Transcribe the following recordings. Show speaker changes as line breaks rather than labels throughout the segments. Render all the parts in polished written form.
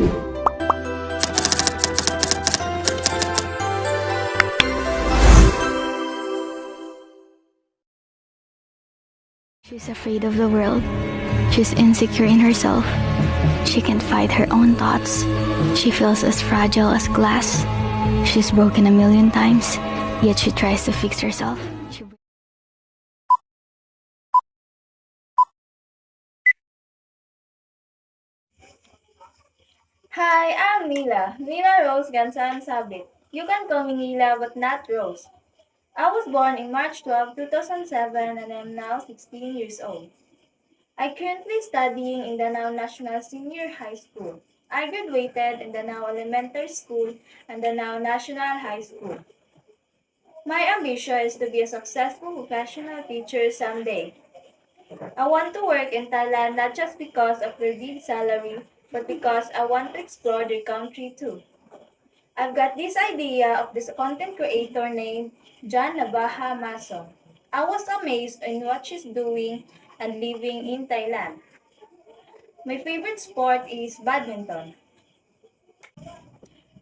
She's afraid of the world. She's insecure in herself. She can't fight her own thoughts. She feels as fragile as glass. She's broken a million times, yet she tries to fix herself.
Hi, I'm Mila Rose Gansan Sabit. You can call me Mila, but not Rose. I was born in March 12, 2007, and I'm now 16 years old. I currently studying in the now National Senior High School. I graduated in the now Elementary School and the now National High School. My ambition is to be a successful professional teacher someday. I want to work in Thailand not just because of their big salary, but because I want to explore their country too. I've got this idea of this content creator named John Nabaha Maso. I was amazed in what she's doing and living in Thailand. My favorite sport is badminton.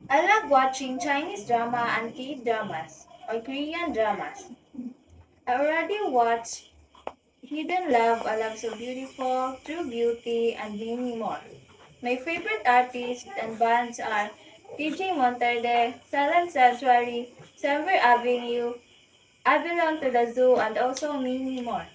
I love watching Chinese drama and K-dramas or Korean dramas. I already watched Hidden Love, A Love So Beautiful, True Beauty, and many more. My favorite artists and bands are TJ Monterde, Silent Sanctuary, Summer Avenue, I Belong to the Zoo, and also many more.